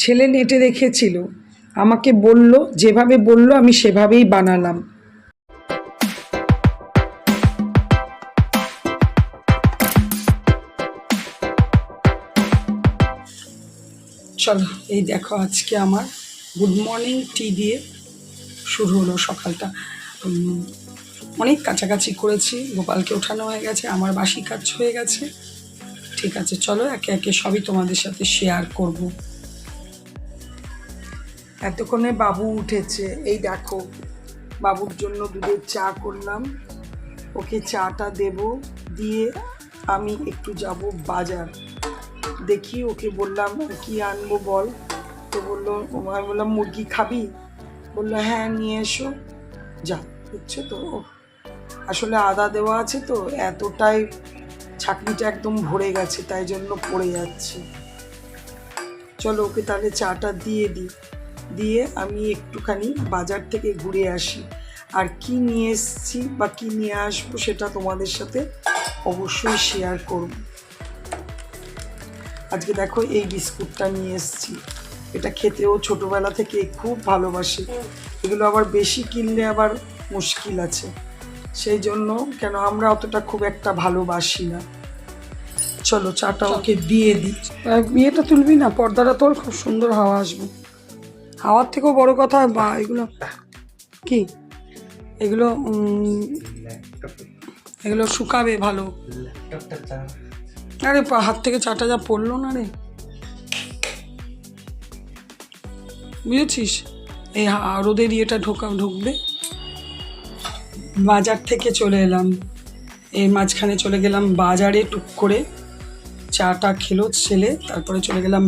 ছেলে নেটে রেখেছিল, আমাকে বলল, যেভাবে বলল আমি সেভাবেই বানালাম। চলো, এই দেখো আজকে আমার গুড মর্নিং টি দিয়ে শুরু হলো সকালটা। অনেক কাছাকাছি করেছি, গোপালকে ওঠানো হয়ে গেছে, আমার বাসি কাজ হয়ে গেছে। ঠিক আছে, চলো একে একে সবই তোমাদের সাথে শেয়ার করব। এতক্ষণে বাবু উঠেছে, এই দেখো বাবুর জন্য দুধের চা করলাম, ওকে চাটা দেব, দিয়ে আমি একটু যাব বাজার। দেখি ওকে বললাম কি আনবো বল, তো বললো, আমি বললাম মুরগি খাবি, বললো হ্যাঁ নিয়ে এসো। যা বুঝছো তো, আসলে আদা দেওয়া আছে তো এতটাই ছাকনিটা একদম ভরে গেছে, তাই জন্য পড়ে যাচ্ছে। চলো ওকে তাহলে চাটা দিয়ে দিই, দিয়ে আমি একটুখানি বাজার থেকে ঘুরে আসি। আর কি নিয়ে এসছি বা কি নিয়ে আসবো সেটা তোমাদের সাথে অবশ্যই শেয়ার করব। আজকে দেখো এই বিস্কুটটা নিয়ে এসছি, এটা খেতেও ছোটোবেলা থেকে খুব ভালোবাসি। এগুলো আবার বেশি কিনলে আবার মুশকিল আছে, সেই জন্য কেন আমরা অতটা খুব একটা ভালোবাসি না। চলো চাটা ওকে দিয়ে দিই। ইয়েটা তুলবি না, পর্দাটা তোর, খুব সুন্দর হাওয়া আসবে। হাওয়ার থেকেও বড় কথা বা এগুলো কি, এগুলো এগুলো শুকাবে ভালো। আরে হাত থেকে চাটা যা পড়লো না রে, বুঝেছিস? এই রোদের ইয়েটা ঢুকবে। বাজার থেকে চলে এলাম, এর মাঝখানে চলে গেলাম বাজারে, টুক করে চাটা খেলো ছেলে, তারপরে চলে গেলাম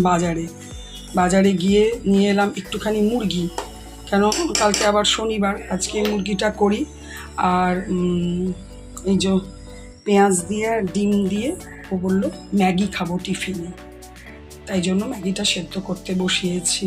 বাজারে গিয়ে নিয়ে এলাম একটুখানি মুরগি, কেন কালকে আবার শনিবার, আজকে মুরগিটা করি। আর এই যে পেঁয়াজ দিয়ে আর ডিম দিয়ে, ও বললো ম্যাগি খাবো টিফিনে, তাই জন্য ম্যাগিটা সেদ্ধ করতে বসিয়েছি।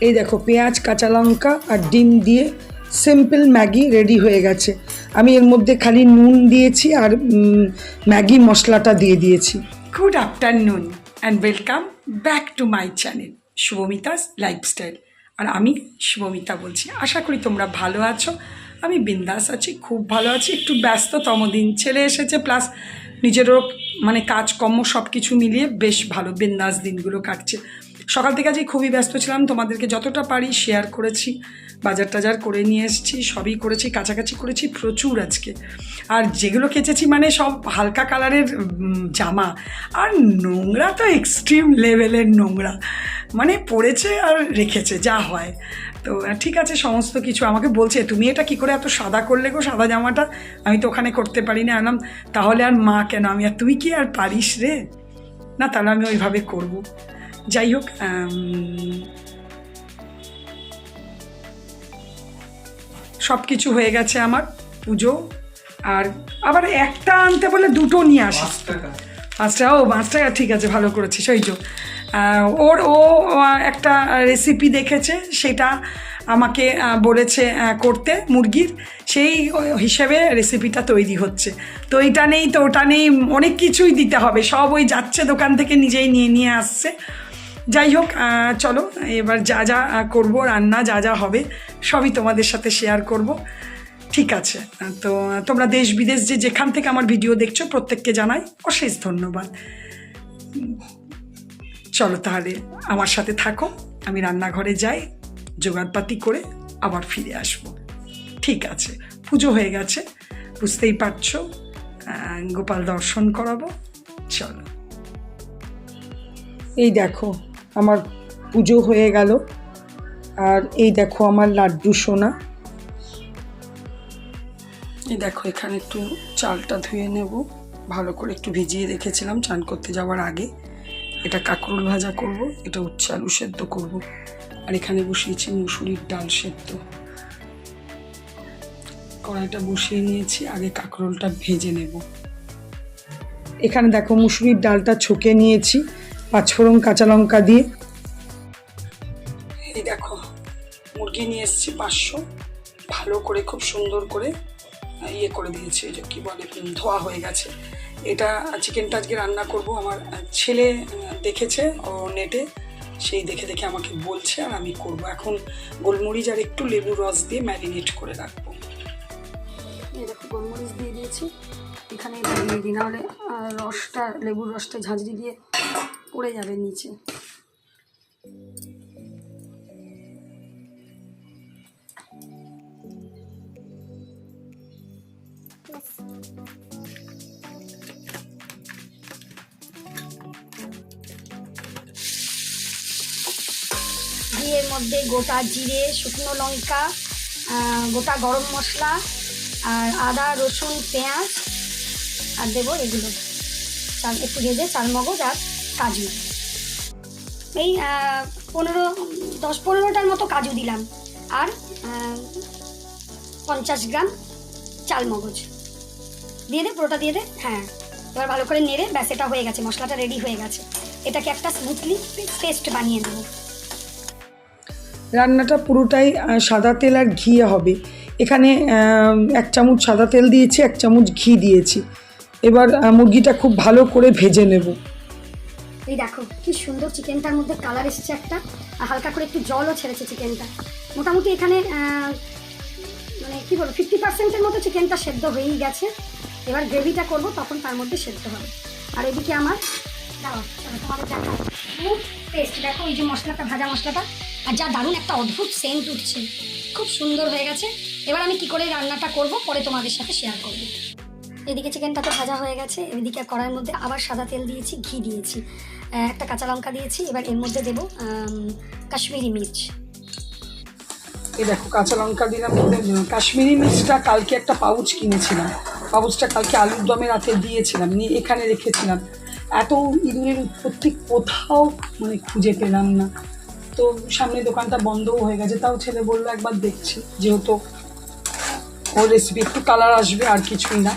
এই দেখো পেঁয়াজ, কাঁচা লঙ্কা আর ডিম দিয়ে সিম্পল ম্যাগি রেডি হয়ে গেছে। আমি এর মধ্যে খালি নুন দিয়েছি আর ম্যাগি মশলাটা দিয়ে দিয়েছি। Good afternoon and welcome back to my channel Shubhamita's lifestyle. আর আমি শুভমিতা বলছি, আশা করি তোমরা ভালো আছো। আমি বিন্দাস আছি, খুব ভালো আছি। একটু ব্যস্ততম দিন, ছেলে এসেছে, প্লাস নিজেরও মানে কাজকর্ম সব কিছু মিলিয়ে বেশ ভালো বিন্দাস দিনগুলো কাটছে। সকাল থেকে আজকে খুবই ব্যস্ত ছিলাম, তোমাদেরকে যতটা পারি শেয়ার করেছি। বাজার টাজার করে নিয়ে এসেছি, সবই করেছি, কাছাকাছি করেছি প্রচুর আজকে। আর যেগুলো কেচেছি মানে সব হালকা কালারের জামা, আর নোংরা তো এক্সট্রিম লেভেলের নোংরা, মানে পড়েছে আর রেখেছে, যা হয়। তো ঠিক আছে, সমস্ত কিছু আমাকে বলছে, তুমি এটা কি করে এত সাদা করলে গো, সাদা জামাটা? আমি তো ওখানে করতে পারি না। আনলাম তাহলে আর মা কেন, আমি আর তুই কি আর পারিস রে? না তাহলে আমি ওইভাবে করব। যাই হোক, সব কিছু হয়ে গেছে আমার, পুজো। আর আবার একটা আনতে বলে দুটো নিয়ে আসিস। 5 টাকা? ও 5 টাকা, ঠিক আছে, ভালো করেছিস। ওই যে ও একটা রেসিপি দেখেছে, সেটা আমাকে বলেছে করতে মুরগির, সেই হিসেবে রেসিপিটা তৈরি হচ্ছে। তো এটা নেই তো ওটা নেই, অনেক কিছুই দিতে হবে, সব ওই যাচ্ছে দোকান থেকে নিজেই নিয়ে আসছে। যাই হোক, চলো এবার যা যা করব, রান্না যা যা হবে সবই তোমাদের সাথে শেয়ার করব। ঠিক আছে, তো তোমরা দেশ বিদেশ যেখান থেকে আমার ভিডিও দেখছো প্রত্যেককে জানাই অশেষ ধন্যবাদ। চলো তাহলে আমার সাথে থাকো, আমি রান্নাঘরে যাই, জোগাড়পাতি করে আবার ফিরে আসব। ঠিক আছে, পুজো হয়ে গেছে, বুঝতেই পারছো, গোপাল দর্শন করাবো। চলো, এই দেখো আমার পুজো হয়ে গেল, আর এই দেখো আমার লাড্ডু সোনা। এই দেখো এখানে একটু চালটা ধুয়ে নেব, ভালো করে একটু ভিজিয়ে রেখেছিলাম চান করতে যাওয়ার আগে। এটা কাঁকরোল ভাজা করব, এটা উচ্ছে আলু সেদ্ধ করব। আর এখানে বসিয়েছি মুসুরির ডাল সেদ্ধ। কড়াইটা বসিয়ে নিয়েছি, আগে কাঁকরোলটা ভেজে নেব। এখানে দেখো মুসুরির ডালটা ছকে নিয়েছি পাঁচফোড়ন কাঁচা লঙ্কা দিয়ে। এই দেখো মুরগি নিয়ে এসেছি 500, ভালো করে খুব সুন্দর করে ইয়ে করে দিয়েছি, যে কী বলে ধোয়া হয়ে গেছে। এটা চিকেনটা আজকে রান্না করব। আমার ছেলে দেখেছে ও নেটে, সেই দেখে দেখে আমাকে বলছে, আর আমি করব। এখন গোলমরিচ আর একটু লেবুর রস দিয়ে ম্যারিনেট করে রাখবো। এই দেখো গোলমরিচ দিয়ে দিয়েছি, এখানে দিয়ে দিই, নাহলে রসটা লেবুর রসটা ঝাঁঝরি দিয়ে পড়ে যাবে নিচে। ঘিয়ের মধ্যে গোটা জিরে, শুকনো লঙ্কা, গোটা গরম মশলা, আর আদা রসুন পেঁয়াজ, আর দেবো এগুলো একটু ভেজে চালমগজ আর কাজু। এই 10-15টার মতো কাজু দিলাম, আর 50 গ্রাম চালমগজ দিয়ে দে, পুরোটা দিয়ে দে। হ্যাঁ, এবার ভালো করে নেড়ে ব্যাস, এটা হয়ে গেছে, মশলাটা রেডি হয়ে গেছে। এটাকে একটা স্মুথলি পেস্ট বানিয়ে নেব। রান্নাটা পুরোটাই সাদা তেল আর ঘি হবে। এখানে 1 চামচ সাদা তেল দিয়েছি, 1 চামচ ঘি দিয়েছি। এবার মুরগিটা খুব ভালো করে ভেজে নেব। এই দেখো কি সুন্দর চিকেনটার মধ্যে কালার এসেছে একটা, আর হালকা করে একটু জলও ছেড়েছে চিকেনটা। মোটামুটি এখানে মানে কী বলবো 50%-এর মতো চিকেনটা সেদ্ধ হয়েই গেছে। এবার গ্রেভিটা করব, তখন তার মধ্যে সেদ্ধ হবে। আর এদিকে আমার তোমাদের দেখা পেস্ট দেখো, এই যে মশলাটা, ভাজা মশলাটা, আর যা দারুণ একটা অদ্ভুত সেন্ট উঠছে, খুব সুন্দর হয়ে গেছে। এবার আমি কি করে রান্নাটা করব পরে তোমাদের সাথে শেয়ার করব। এদিকে চিকেনটা তো ভাজা হয়ে গেছে, এদিকে কড়াইয়ের মধ্যে আবার সাদা তেল দিয়েছি, ঘি দিয়েছি, একটা কাঁচা লঙ্কা দিয়েছি। এবার এর মধ্যে দেবো কাশ্মীরি মির্চ। এই দেখো কাঁচা লঙ্কা দিলাম। কাশ্মীরি মির্চটা কালকে একটা পাউচ কিনেছিলাম, পাউচটা কালকে আলুর দমে রাতে দিয়েছিলাম, নিয়ে এখানে রেখেছিলাম। এত ইঁদুরের উৎপত্তি কোথাও মানে খুঁজে পেলাম না, তো সামনে দোকানটা বন্ধও হয়ে গেছে। তাও ছেলে বললো একবার দেখছি, যেহেতু ওর রেসিপি, একটু কালার আসবে আর কিছুই না।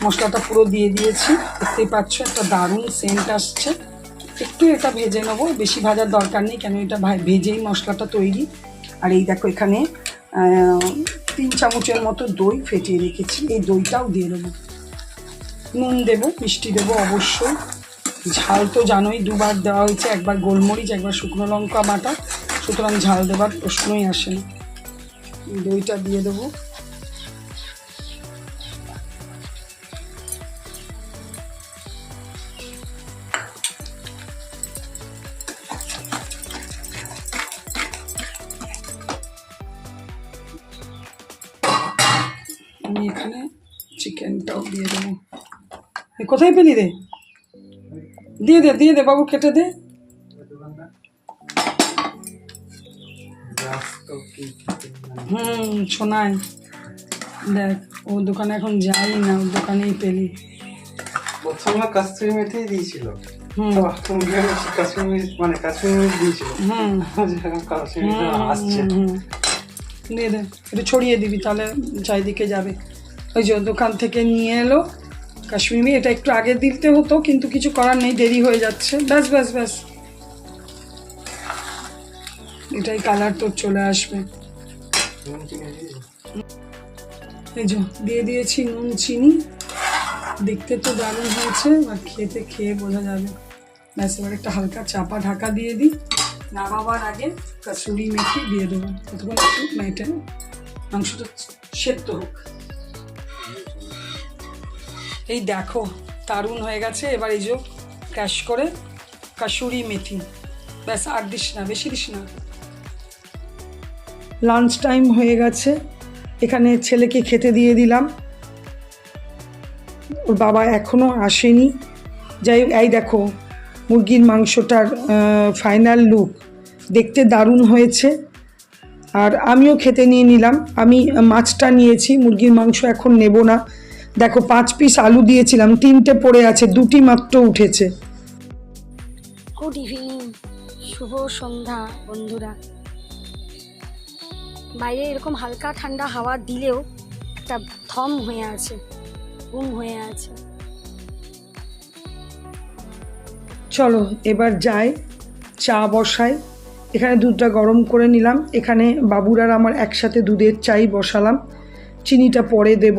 মশলাটা পুরো দিয়ে দিয়েছি, দেখতেই পাচ্ছ একটা দারুণ সেন্ট আসছে। একটু এটা ভেজে নেবো, বেশি ভাজার দরকার নেই, কেন এটা ভেজেই মশলাটা তৈরি। আর এই দেখো এখানে 3 চামচের মতো দই ফেটিয়ে রেখেছি, এই দইটাও দিয়ে দেবো। নুন দেবো, মিষ্টি দেবো অবশ্যই। ঝাল তো জানোই, 2বার দেওয়া হয়েছে, একবার গোলমরিচ, একবার শুকনো লঙ্কা বাটা, সুতরাং ঝাল দেবার প্রশ্নই আসে না। দইটা দিয়ে দেবো। আমি এখানে চিকেনটাও দিয়ে দেবো। কোথায় পেলি রে? দিয়ে দে, দিয়ে দে বাবু, কেটে দে। শোনাই দেখ, ও দোকানে এখন যাই না, ওর দোকানেই পেলি। প্রথমে কাশ্মীরি মেথি দিয়েছিল, কাশ্মীরি মানে কাশ্মীরি মির্চ দিয়েছিল। আসছে, দিয়ে দে, একটু ছড়িয়ে দিবি, তাহলে চারিদিকে যাবে। ওই যে দোকান থেকে নিয়ে এলো কাশ্মীরি, এটা একটু আগে দিতে হতো, কিন্তু কিছু করার নেই, দেরি হয়ে যাচ্ছে। ব্যাস ব্যাস ব্যাস, এটাই কালার তোর চলে আসবে। এই যে দিয়ে দিয়েছি নুন চিনি, দেখতে তো দারুণ হয়েছে, আর খেয়ে বোঝা যাবে। ব্যাস, এবার একটা হালকা চাপা ঢাকা দিয়ে দিই। নামাবার আগে কাসুরি মেথি দিয়ে দেবো, ততক্ষণ একটু মেটে মাংসটা সেদ্ধ হোক। এই দেখো দারুণ হয়ে গেছে। এবার এই যে ক্র্যাশ করে কাসুরি মেথি, ব্যাস, আর দিস না, বেশি দিস না। লাঞ্চ টাইম হয়ে গেছে, এখানে ছেলেকে খেতে দিয়ে দিলাম, ওর বাবা এখনও আসেনি। যাই, এই দেখো মুরগির মাংসটার ফাইনাল লুক, দেখতে দারুণ হয়েছে। আর আমিও খেতে নিয়ে নিলাম, আমি মাছটা নিয়েছি, মুরগির মাংস এখন নেব না। দেখো 5 পিস আলু দিয়েছিলাম, 3টে পড়ে আছে, 2টি মাত্র উঠেছে। গুড ইভিনিং, শুভ সন্ধ্যা বন্ধুরা। বাইরে এরকম হালকা ঠান্ডা হাওয়া দিলেও একটা থম হয়ে আছে, ঘুম হয়ে আছে। চলো এবার যাই, চা বসাই। এখানে দুধটা গরম করে নিলাম, এখানে বাবুর আর আমার একসাথে দুধের চাই বসালাম, চিনিটা পরে দেব।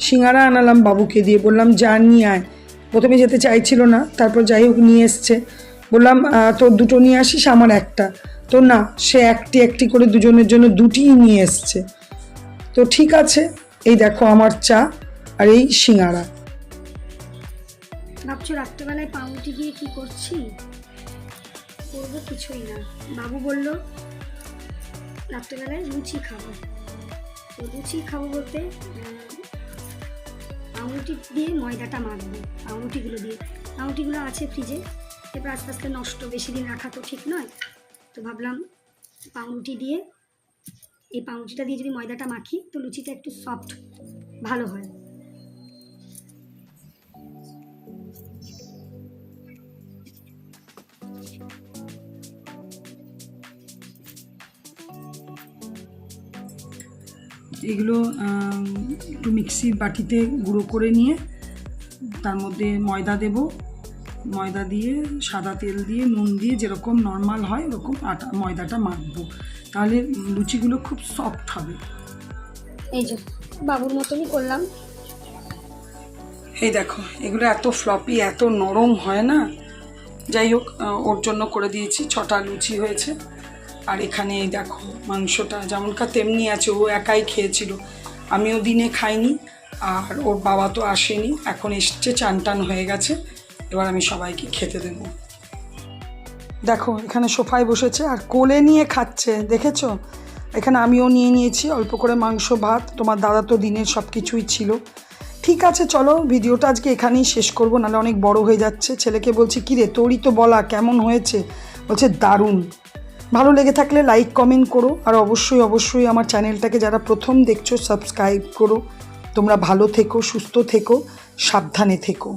সিঙ্গারা আনালাম বাবুকে দিয়ে, বললাম যা নিয়ে আয়। প্রথমে যেতে চাইছিল না, তারপর যাই হোক নিয়ে এসছে। বললাম তোর দুটো নিয়ে আসিস, আমার একটা। তো না, সে একটি একটি করে দুজনের জন্য দুটিই নিয়ে এসছে। তো ঠিক আছে, এই দেখো আমার চা আর এই সিঙ্গারা। ভাবছো রাত্রেবেলায় পাউরুটি দিয়ে কি করছি? করবো কিছুই না। বাবু বলল রাত্রেবেলায় লুচি খাবো। তো লুচি খাবো বলতে পাউরুটি দিয়ে ময়দাটা মাখবো, পাউরুটিগুলো আছে ফ্রিজে, এবার আস্তে আস্তে নষ্ট, বেশি দিন রাখা তো ঠিক নয়। তো ভাবলাম এই পাউরুটিটা দিয়ে যদি ময়দাটা মাখি তো লুচিটা একটু সফট ভালো হয়। এগুলো একটু মিক্সির বাটিতে গুঁড়ো করে নিয়ে তার মধ্যে ময়দা দেব, ময়দা দিয়ে সাদা তেল দিয়ে নুন দিয়ে যেরকম নর্মাল হয় ওরকম ময়দাটা মাখবো, তাহলে লুচিগুলো খুব সফট হবে। এই যে বাবুর মতনই করলাম। এই দেখো, এগুলো এত ফ্লপি, এত নরম হয় না। যাই হোক, ওর জন্য করে দিয়েছি, 6টা লুচি হয়েছে। আর এখানে এই দেখো মাংসটা যেমনকার তেমনি আছে, ও একাই খেয়েছিল, আমিও দিনে খাইনি, আর ওর বাবা তো আসেনি, এখন এসছে, চান টান হয়ে গেছে, এবার আমি সবাইকে খেতে দেব। দেখো এখানে সোফায় বসেছে আর কোলে নিয়ে খাচ্ছে, দেখেছো? এখানে আমিও নিয়ে নিয়েছি অল্প করে মাংস ভাত, তোমার দাদা তো দিনের সব কিছুই ছিল। ঠিক আছে, চলো ভিডিওটা আজকে এখানেই শেষ করবো, নাহলে অনেক বড় হয়ে যাচ্ছে। ছেলেকে বলছি কী রে তোরই তো বলা, কেমন হয়েছে? বলছে দারুণ। ভালো লেগে থাকলে লাইক কমেন্ট করো, আর অবশ্যই আমার চ্যানেলটাকে যারা প্রথম দেখছো সাবস্ক্রাইব করো। তোমরা ভালো থেকো, সুস্থ থেকো, সাবধানে থেকো।